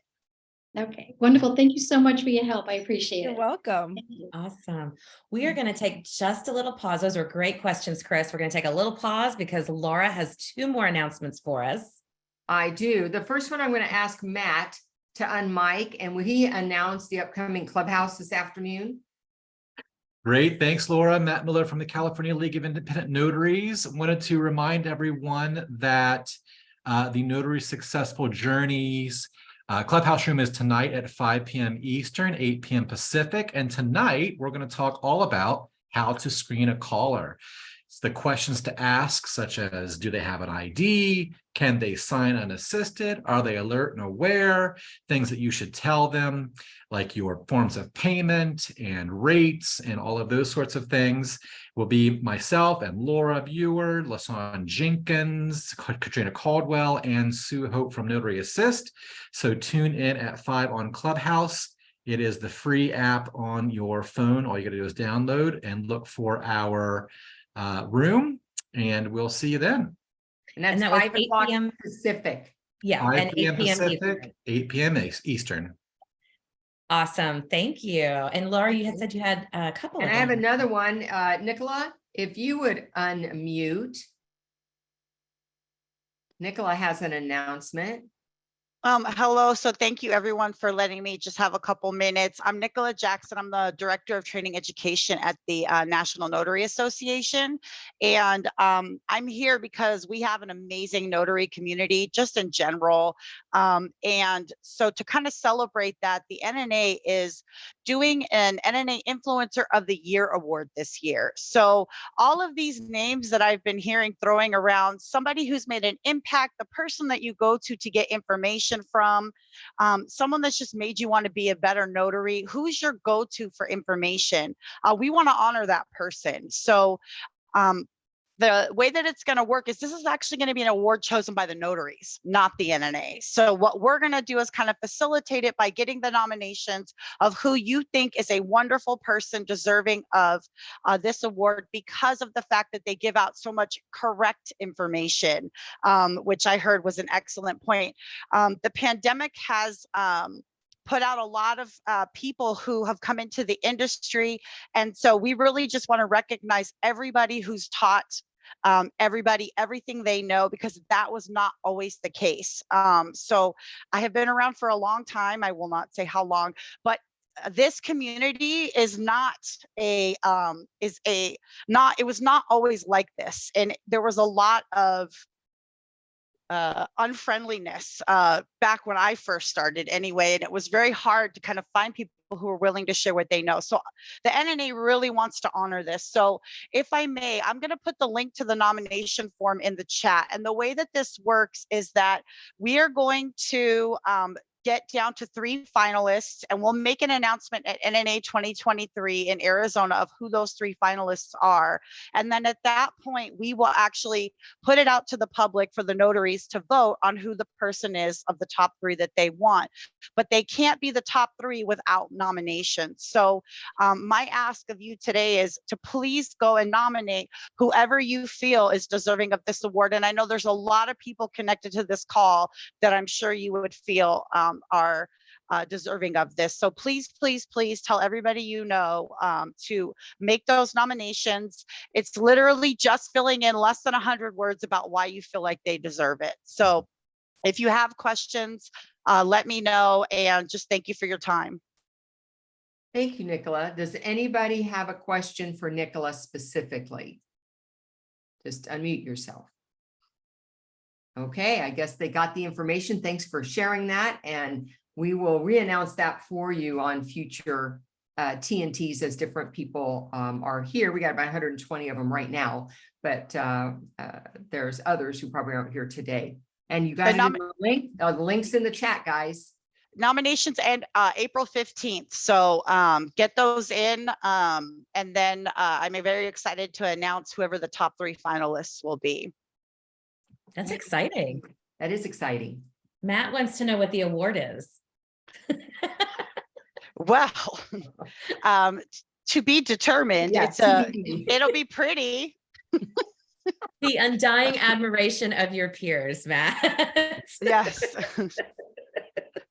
Okay, wonderful. Thank you so much for your help. I appreciate it. You're welcome. Thank you. Awesome. We are going to take just a little pause. Those are great questions, Chris. We're going to take a little pause because Laura has 2 more announcements for us. I do. The first one, I'm going to ask Matt to unmic, and will he announce the upcoming clubhouse this afternoon? Great. Thanks, Laura. Matt Miller from the California League of Independent Notaries. Wanted to remind everyone that the Notary Successful Journeys Clubhouse room is tonight at 5 p.m. Eastern, 8 p.m. Pacific. And tonight we're going to talk all about how to screen a caller. It's the questions to ask, such as, do they have an ID? Can they sign unassisted? Are they alert and aware? Things that you should tell them, like your forms of payment and rates and all of those sorts of things. Will be myself and Laura Biewer, LaSawn Jenkins, Katrina Caldwell, and Sue Hope from Notary Assist. So tune in at 5 on Clubhouse. It is the free app on your phone. All you got to do is download and look for our room, and we'll see you then. And that's that was 5 8 o'clock p.m. Pacific. Yeah, 5 and 8 p.m. p.m. Pacific, Eastern. 8 p.m. Eastern. Awesome. Thank you. And Laura, you had said you had a couple And of I have them. another one. Nicola, if you would unmute. Nicola has an announcement. Hello. So thank you everyone for letting me just have a couple minutes. I'm Nicola Jackson. I'm the Director of Training Education at the National Notary Association. And I'm here because we have an amazing notary community just in general. And so to kind of celebrate that, the NNA is doing an NNA Influencer of the Year award this year. So all of these names that I've been hearing throwing around, somebody who's made an impact, the person that you go to get information from, someone that's just made you want to be a better notary, who's your go-to for information? We want to honor that person. So the way that it's going to work is this is actually going to be an award chosen by the notaries, not the NNA. So what we're going to do is kind of facilitate it by getting the nominations of who you think is a wonderful person deserving of this award because of the fact that they give out so much correct information, which I heard was an excellent point. The pandemic has put out a lot of people who have come into the industry. And so we really just want to recognize everybody who's taught everybody everything they know, because that was not always the case. So I have been around for a long time. I will not say how long, but this community is it was not always like this. And there was a lot of unfriendliness back when I first started anyway, and it was very hard to kind of find people who are willing to share what they know. So the NNA really wants to honor this. So if I may, I'm going to put the link to the nomination form in the chat. And the way that this works is that we are going to get down to 3 finalists, and we'll make an announcement at NNA 2023 in Arizona of who those 3 finalists are. And then at that point, we will actually put it out to the public for the notaries to vote on who the person is of the top 3 that they want. But they can't be the top 3 without nominations. So my ask of you today is to please go and nominate whoever you feel is deserving of this award. And I know there's a lot of people connected to this call that I'm sure you would feel are deserving of this. So please, please, please tell everybody you know to make those nominations. It's literally just filling in less than 100 words about why you feel like they deserve it. So if you have questions, let me know, and just thank you for your time. Thank you, Nicola. Does anybody have a question for Nicola specifically? Just unmute yourself. Okay, I guess they got the information. Thanks for sharing that. And we will re-announce that for you on future TNTs as different people are here. We got about 120 of them right now, but there's others who probably aren't here today. And you guys, the links in the chat, guys. Nominations end April 15th. So get those in. And then I'm very excited to announce whoever the top 3 finalists will be. That's exciting. That is exciting. Matt wants to know what the award is. Well, to be determined. Yeah, it'll be pretty. The undying admiration of your peers, Matt. Yes.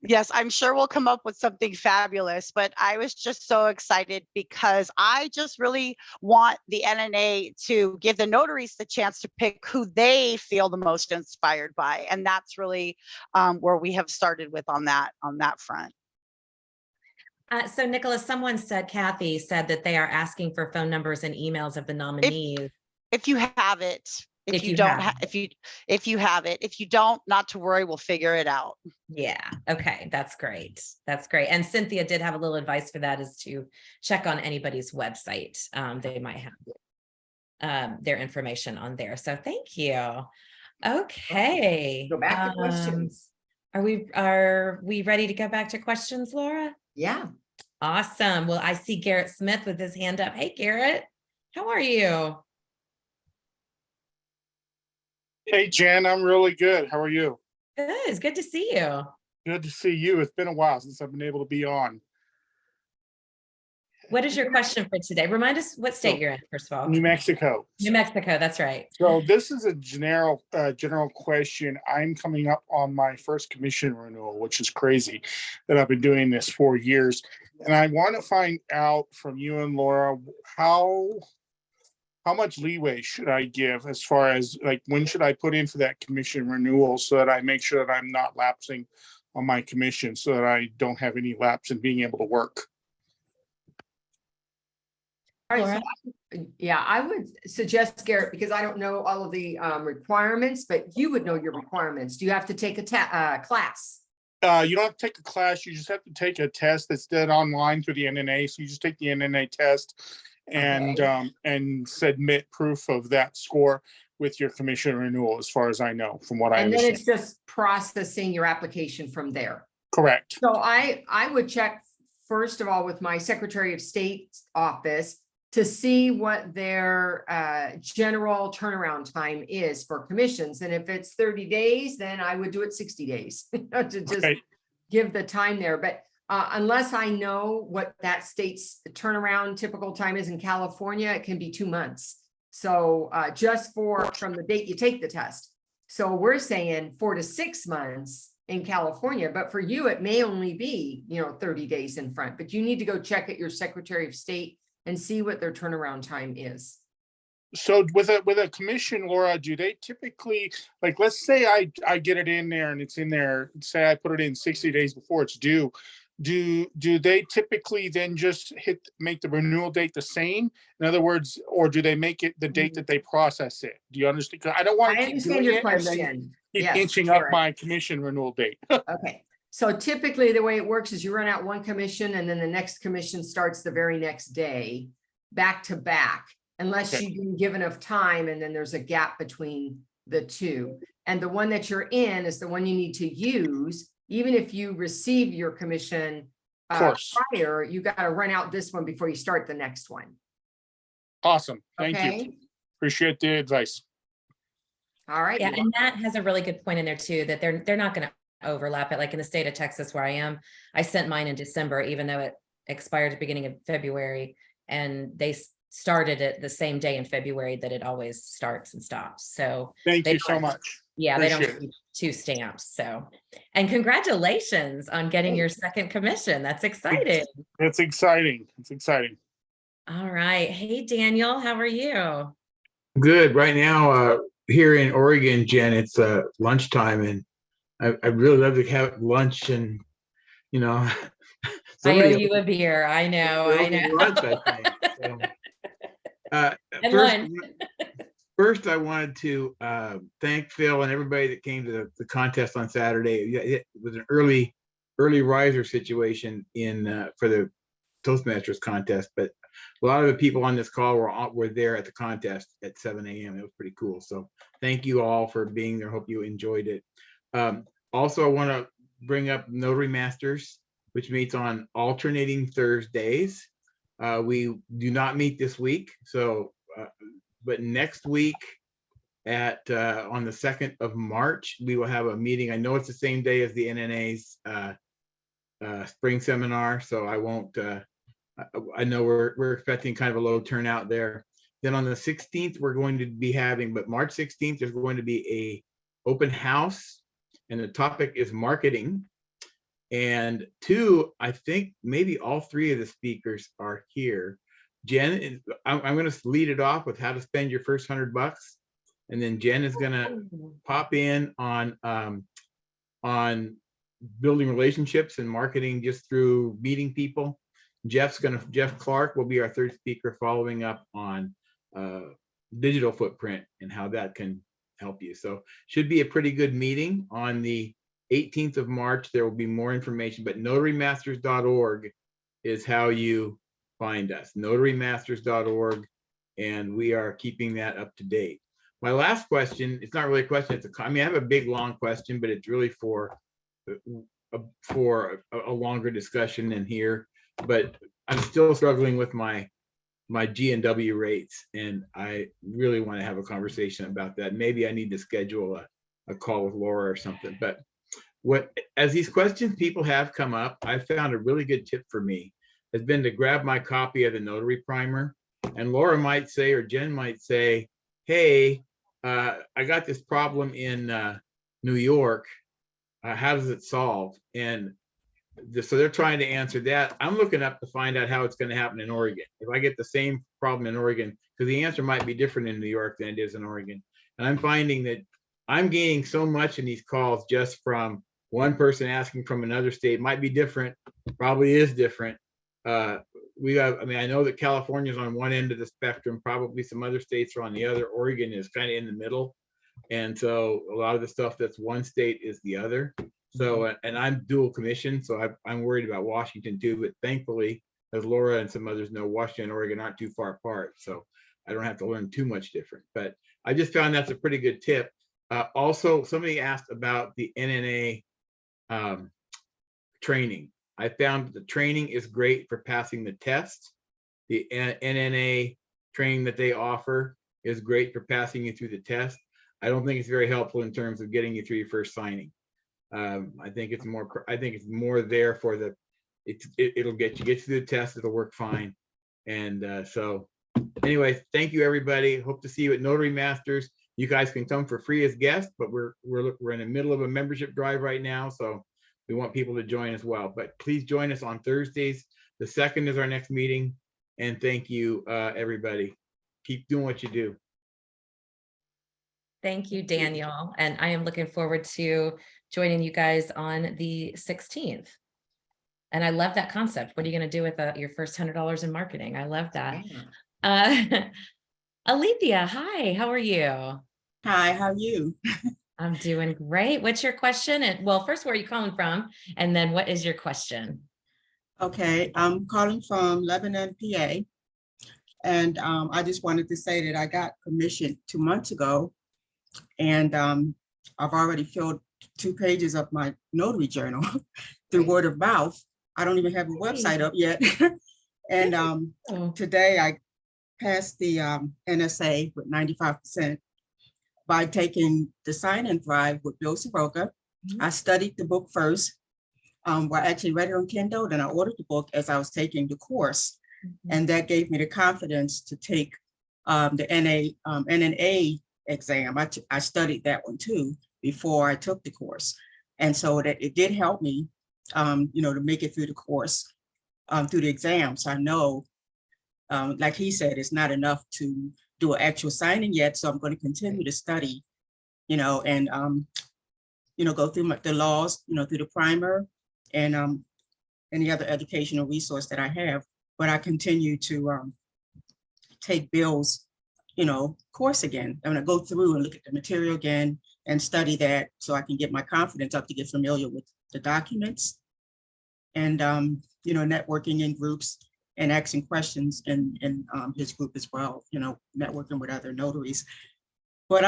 Yes, I'm sure we'll come up with something fabulous, but I was just so excited because I just really want the NNA to give the notaries the chance to pick who they feel the most inspired by. And that's really where we have started with on that front. So Nicholas, Kathy said that they are asking for phone numbers and emails of the nominees. If you have it. If you have it, if you don't, not to worry, we'll figure it out. Yeah. Okay. That's great. That's great. And Cynthia did have a little advice for that, is to check on anybody's website. They might have their information on there. So thank you. Okay. Go back to questions. Are we ready to go back to questions, Laura? Yeah. Awesome. Well, I see Garrett Smith with his hand up. Hey, Garrett, how are you? Hey, Jen, I'm really good. How are you? Good. It's good to see you. Good to see you. It's been a while since I've been able to be on. What is your question for today? Remind us what state you're in, first of all. New Mexico. New Mexico, that's right. So this is a general question. I'm coming up on my first commission renewal, which is crazy that I've been doing this 4 years. And I want to find out from you and Laura, how much leeway should I give as far as, like, when should I put in for that commission renewal so that I make sure that I'm not lapsing on my commission, so that I don't have any lapse in being able to work? All right, so, yeah, I would suggest, Garrett, because I don't know all of the requirements, but you would know your requirements. Do you have to take a class? You don't have to take a class. You just have to take a test that's done online through the NNA. So you just take the NNA test and and submit proof of that score with your commission renewal, as far as I know, from what I understand. And then it's just processing your application from there. Correct. So I would check, first of all, with my Secretary of State's office to see what their general turnaround time is for commissions. And if it's 30 days, then I would do it 60 days to just give the time there. But unless I know what that state's turnaround typical time is in California, it can be 2 months. So just from the date you take the test. So we're saying 4 to 6 months in California, but for you, it may only be, 30 days in front, but you need to go check at your Secretary of State and see what their turnaround time is. So with a commission, Laura, do they typically, like, let's say I get it in there and it's in there, say I put it in 60 days before it's due. Do they typically then just make the renewal date the same? In other words, or do they make it the date that they process it? Do you understand? I don't want to keep doing your it question. and then keep inching up my commission renewal date. Okay. So typically the way it works is you run out one commission and then the next commission starts the very next day, back to back, unless Okay. you didn't give enough time and then there's a gap between the two. And the one that you're in is the one you need to use, even if you receive your commission Of course. prior, you got to run out this one before you start the next one. Awesome. Thank you. Okay. Appreciate the advice. All right. Yeah, and Matt has a really good point in there too, that they're not going to overlap it. Like in the state of Texas where I am, I sent mine in December, even though it expired at the beginning of February, and they started it the same day in February that it always starts and stops. So Thank they you so don't- much. Yeah, they Appreciate don't keep two stamps. So, and congratulations on getting your second commission. That's exciting. It's exciting. It's exciting. All right. Hey, Daniel, how are you? Good. Right now, here in Oregon, Jen, it's lunchtime, and I'd really love to have lunch. And you know, I owe somebody you a beer. I know. I owes me know. lunch, I think. So, And first, lunch. first, I wanted to thank Phil and everybody that came to the contest on Saturday. It was an early riser situation for the Toastmasters contest, but a lot of the people on this call were there at the contest at 7 a.m. It was pretty cool. So thank you all for being there. Hope you enjoyed it. Also, I want to bring up Notary Masters, which meets on alternating Thursdays. We do not meet this week, so but next week on the 2nd of March, we will have a meeting. I know it's the same day as the NNA's spring seminar, so I won't. I know we're expecting kind of a low turnout there. Then on the 16th, we're going to be having, but March 16th, there's going to be a open house, and the topic is marketing. And I think maybe all three of the speakers are here. Jen, I'm going to lead it off with how to spend your first $100, and then Jen is going to pop in on building relationships and marketing just through meeting people. Jeff Clark will be our third speaker, following up on digital footprint and how that can help you. So should be a pretty good meeting. On the 18th of March, there will be more information, but notarymasters.org is how you find us, notarymasters.org, and we are keeping that up to date. My last question, it's not really a question, I have a big, long question, but it's really for a longer discussion in here. But I'm still struggling with my G&W rates, and I really want to have a conversation about that. Maybe I need to schedule a call with Laura or something. But as these questions people have come up, I found a really good tip for me has been to grab my copy of the Notary Primer, and Laura might say, or Jen might say, hey, I got this problem in New York. How does it solve? And so they're trying to answer that. I'm looking up to find out how it's going to happen in Oregon. If I get the same problem in Oregon, because the answer might be different in New York than it is in Oregon. And I'm finding that I'm gaining so much in these calls just from one person asking from another state. Might be different, probably is different. I know that California is on one end of the spectrum, probably some other states are on the other. Oregon is kind of in the middle. And so a lot of the stuff that's one state is the other. So, and I'm dual commissioned, so I'm worried about Washington too, but thankfully, as Laura and some others know, Washington and Oregon aren't too far apart. So I don't have to learn too much different, but I just found that's a pretty good tip. Also, somebody asked about the NNA training. I found that the training is great for passing the test. The NNA training that they offer is great for passing you through the test. I don't think it's very helpful in terms of getting you through your first signing. I think it's more there for it'll get you through the test. It'll work fine. And so anyway, thank you, everybody. Hope to see you at Notary Masters. You guys can come for free as guests, but we're in the middle of a membership drive right now. So we want people to join as well, but please join us on Thursdays. The 2nd is our next meeting. And thank you, everybody. Keep doing what you do. Thank you, Daniel. And I am looking forward to joining you guys on the 16th. And I love that concept. What are you going to do with your first $100 in marketing? I love that. Alethea, hi, how are you? Hi, how are you? I'm doing great. What's your question? And well, first, where are you calling from? And then what is your question? Okay, I'm calling from Lebanon, PA. And I just wanted to say that I got commissioned 2 months ago. And I've already filled 2 pages of my notary journal through word of mouth. I don't even have a website up yet. And today I passed the NSA with 95% by taking the Sign and Thrive with Bill Soroka. I studied the book first. Well, I actually read it on Kindle, then I ordered the book as I was taking the course. And that gave me the confidence to take the NNA exam. I studied that one too before I took the course. And so that it did help me, to make it through the course, through the exam. So I know, like he said, it's not enough to do an actual signing yet. So I'm going to continue to study, and, go through the laws, through the primer and any other educational resource that I have. But I continue to take Bill's, course again. I'm going to go through and look at the material again and study that so I can get my confidence up to get familiar with the documents and, networking in groups and asking questions in his group as well, networking with other notaries. But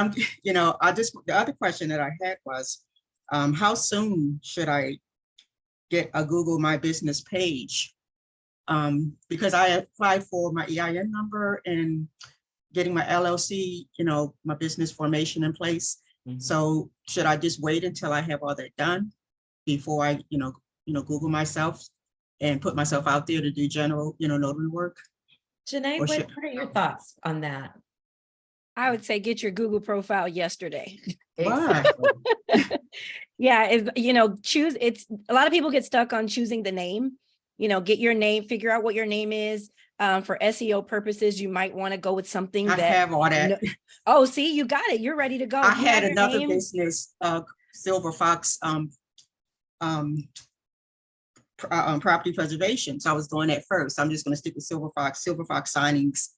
the other question that I had was, how soon should I get a Google My Business page? Because I applied for my EIN number and getting my LLC, my business formation in place. So should I just wait until I have all that done before I, Google myself and put myself out there to do general, notary work? Janae, what are your thoughts on that? I would say get your Google profile yesterday. Exactly. Yeah, choose. It's a lot of people get stuck on choosing the name. Get your name, figure out what your name is. For SEO purposes, you might want to go with something I that have all that. Oh, see, you got it. You're ready to go. I You had have your another name. business, Silver Fox, property preservation. So I was doing that first. I'm just going to stick with Silver Fox signings.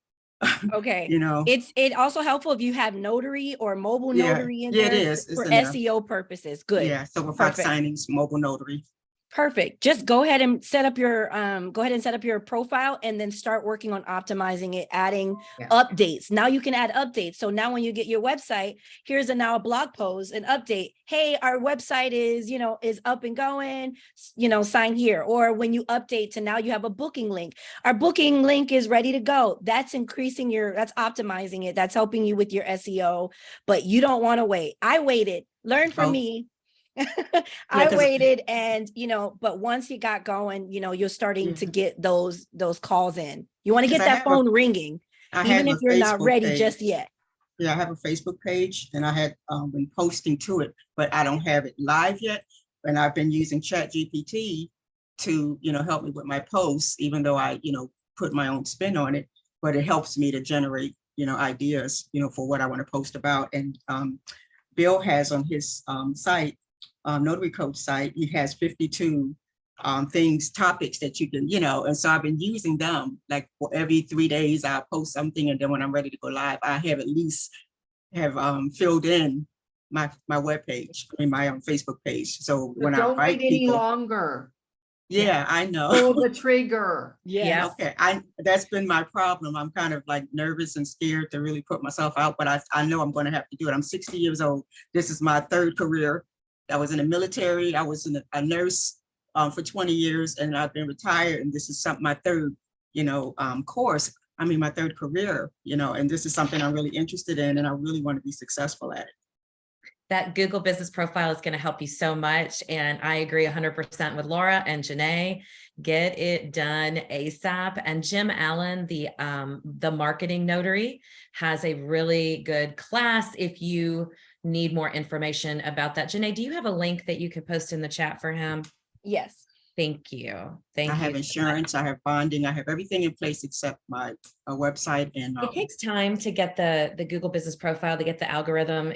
Okay. You know, It also helpful if you have Notary or mobile Yeah. notary in Yeah, it there is. It's for in there. SEO purposes. Good. yeah, Silver Fox Perfect. signings, mobile notary. Perfect. Just go ahead and set up your profile and then start working on optimizing it, adding Yeah. updates. Now you can add updates. So now when you get your website, here's a blog post, an update. Hey, our website is up and going, sign here. Or when you update to now you have a booking link. Our booking link is ready to go. That's that's optimizing it. That's helping you with your SEO, but you don't want to wait. I waited. Learn from me. I 'cause- waited and, but once you got going, you're starting to get those calls in. You want to get 'Cause I that have a- phone ringing, I even have if a you're not Facebook ready page. just yet. Yeah, I have a Facebook page and I had been posting to it, but I don't have it live yet. And I've been using ChatGPT to, help me with my posts, even though I, put my own spin on it, but it helps me to generate, ideas, for what I want to post about. And Bill has on his site, Notary Coach site, he has 52 topics that you can, and so I've been using them like for every 3 days. I'll post something, and then when I'm ready to go live, I have at least filled in my webpage, my Facebook page. So But when I Don't write wait any people, longer. yeah, I know. Pull the trigger. Yes. Okay, that's been my problem. I'm kind of like nervous and scared to really put myself out, but I know I'm going to have to do it. I'm 60 years old. This is my third career. I was in the military. I was a nurse for 20 years, and I've been retired. And this is my third, course. I mean, my third career. And this is something I'm really interested in, and I really want to be successful at it. That Google business profile is going to help you so much. And I agree 100% with Laura and Janae. Get it done ASAP. And Jim Allen, the marketing notary, has a really good class if you need more information about that. Janae, do you have a link that you could post in the chat for him? Yes. Thank you. Thank I you. have insurance, I have bonding, I have everything in place except my website. And It takes time to get the Google business profile, to get the algorithm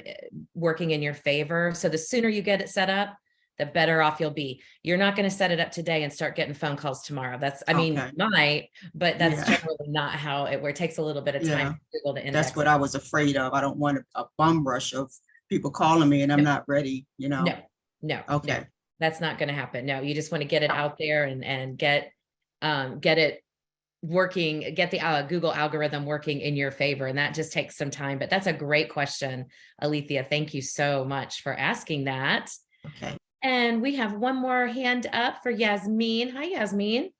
working in your favor. So the sooner you get it set up, the better off you'll be. You're not going to set it up today and start getting phone calls tomorrow. I mean, Okay. you might, but that's Yeah. generally not how it works. It takes a little bit of time Yeah. for Google to index. That's what I was afraid of. I don't want a bum rush of people calling me and I'm not ready, you know? No, Okay. that's not going to happen. No, you just want to get it out there and get it working, get the Google algorithm working in your favor. And that just takes some time, but that's a great question, Alethea. Thank you so much for asking that. Okay. And we have one more hand up for Yasmin. Hi, Yasmin.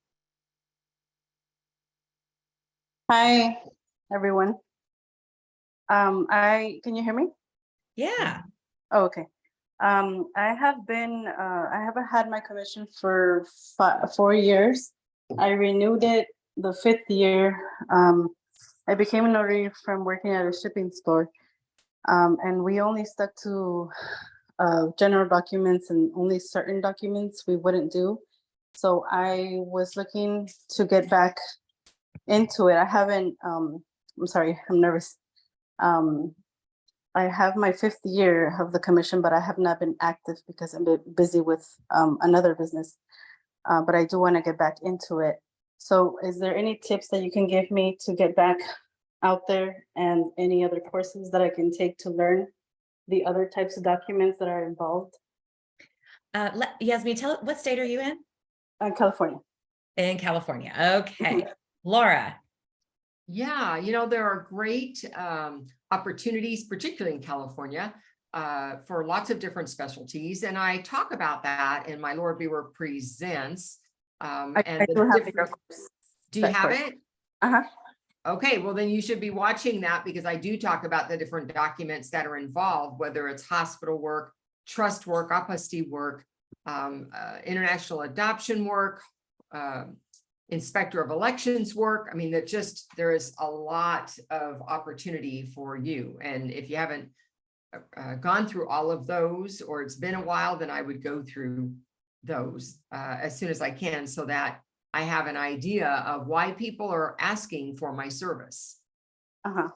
Hi, everyone. Can you hear me? Yeah. Oh, okay. I haven't had my commission for 4 years. I renewed it the 5th year. I became a notary from working at a shipping store. And we only stuck to general documents, and only certain documents we wouldn't do. So I was looking to get back into it. I haven't, I'm sorry, I'm nervous. I have my 5th year of the commission, but I have not been active because I'm busy with another business. But I do want to get back into it. So is there any tips that you can give me to get back out there, and any other courses that I can take to learn the other types of documents that are involved? Yasmin, what state are you in? California. In California. Okay. Laura. Yeah, there are great opportunities, particularly in California, for lots of different specialties. And I talk about that in my Laura Biewer Presents. I do have your course. Do you have it? Uh-huh. Okay, well, then you should be watching that, because I do talk about the different documents that are involved, whether it's hospital work, trust work, apostille work, international adoption work, inspector of elections work. I mean, there is a lot of opportunity for you. And if you haven't gone through all of those, or it's been a while, then I would go through those as soon as I can, so that I have an idea of why people are asking for my service. Uh-huh.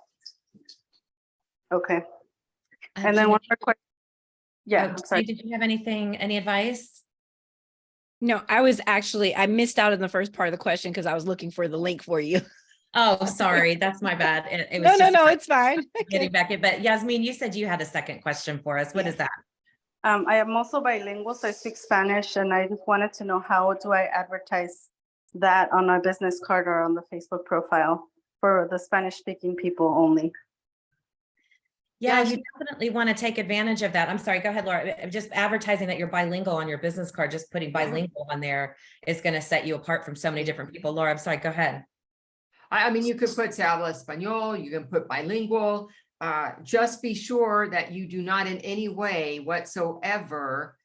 Okay. And then one more question. Yeah, I'm sorry. Did you have any advice? No, I missed out on the first part of the question because I was looking for the link for you. Oh, sorry. That's my bad. It was No, it's fine. Getting back in, but Yasmin, you said you had a second question for us. What is that? I am also bilingual, so I speak Spanish, and I just wanted to know, how do I advertise that on my business card or on the Facebook profile for the Spanish-speaking people only? Yeah, you definitely want to take advantage of that. I'm sorry, go ahead, Laura. Just advertising that you're bilingual on your business card, just putting bilingual on there is going to set you apart from so many different people. Laura, I'm sorry, go ahead. I mean, you could put se habla español, you can put bilingual. Just be sure that you do not in any way whatsoever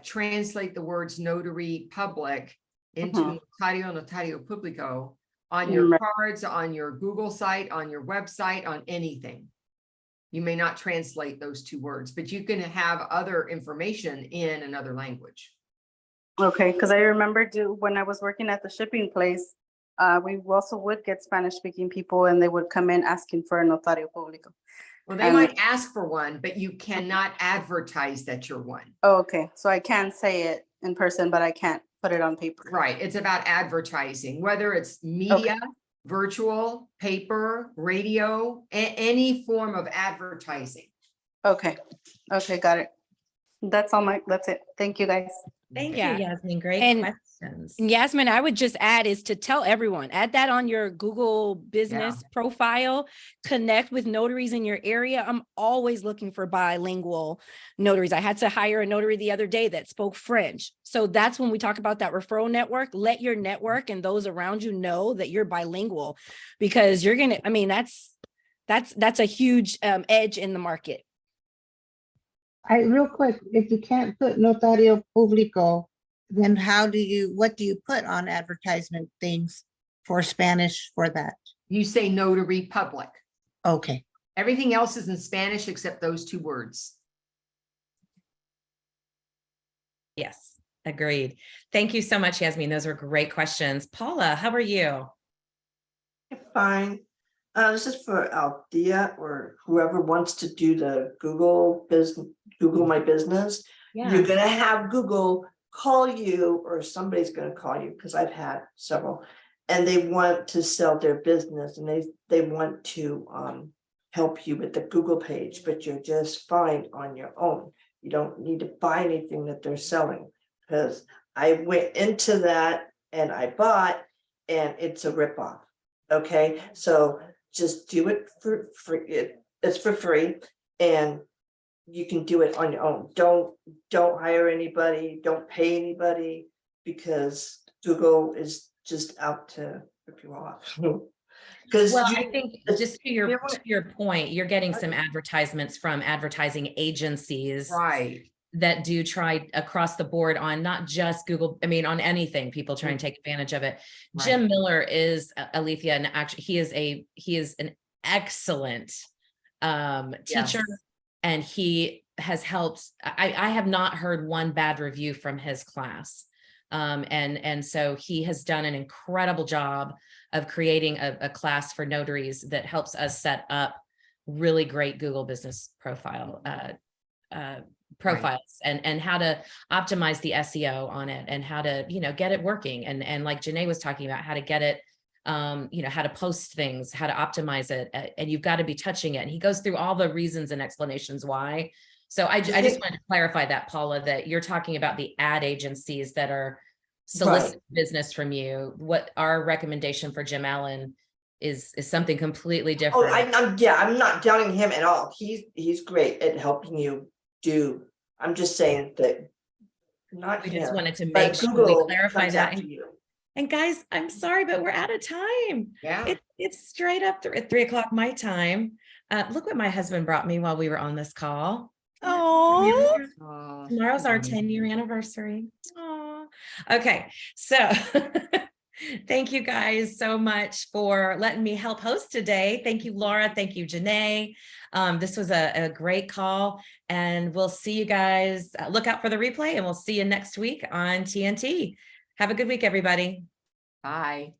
translate the words notary public into notario público on your cards, on your Google site, on your website, on anything. You may not translate those two words, but you can have other information in another language. Okay, because I remember when I was working at the shipping place, we also would get Spanish-speaking people, and they would come in asking for a notario público. Well, they might ask for one, but you cannot advertise that you're one. Oh, okay, so I can say it in person, but I can't put it on paper. Right, it's about advertising, whether it's media, virtual, paper, radio, any form of advertising. Okay, got it. That's it. Thank you, guys. Thank you, Yasmin. Great questions. Yasmin, I would just add is to tell everyone, add that on your Google business profile, connect with notaries in your area. I'm always looking for bilingual notaries. I had to hire a notary the other day that spoke French. So that's when we talk about that referral network. Let your network and those around you know that you're bilingual, because you're going to, I mean, that's a huge edge in the market. Real quick, if you can't put notario público, then what do you put on advertisement things for Spanish for that? You say notary public. Okay. Everything else is in Spanish except those two words. Yes, agreed. Thank you so much, Yasmin. Those were great questions. Paula, how are you? Fine. This is for Althea or whoever wants to do the Google My Business. Yeah. You're going to have Google call you, or somebody's going to call you, because I've had several, and they want to sell their business, and they want to help you with the Google page, but you're just fine on your own. You don't need to buy anything that they're selling, because I went into that and I bought, and it's a ripoff. Okay, so just do it for free. It's for free, and you can do it on your own. Don't hire anybody, don't pay anybody, because Google is just out to rip you off. Because Well, I think just to your point, you're getting some advertisements from advertising agencies Right. that do try across the board on not just Google, I mean, on anything, people try and take advantage of it. Right. Jim Miller is Alethea, and actually he is an excellent teacher, and he has helped. I have not heard one bad review from his class. And so he has done an incredible job of creating a class for notaries that helps us set up really great Google business profiles and how to optimize the SEO on it, and how to, get it working. And like Janae was talking about, how to get it, how to post things, how to optimize it. And you've got to be touching it. And he goes through all the reasons and explanations why. So I just wanted to clarify that, Paula, that you're talking about the ad agencies that are soliciting business from you. What our recommendation for Jim Allen is something completely different. I'm not doubting him at all. He's great at helping you do. I'm just saying that not We him, just wanted to but make sure we Google clarify comes that. after you. And guys, I'm sorry, but we're out of time. Yeah. It's straight up at 3 o'clock my time. Look what my husband brought me while we were on this call. Oh, Tomorrow's our 10-year anniversary. Aw. Okay, so thank you guys so much for letting me help host today. Thank you, Laura. Thank you, Janae. This was a great call, and we'll see you guys. Look out for the replay, and we'll see you next week on TNT. Have a good week, everybody. Bye.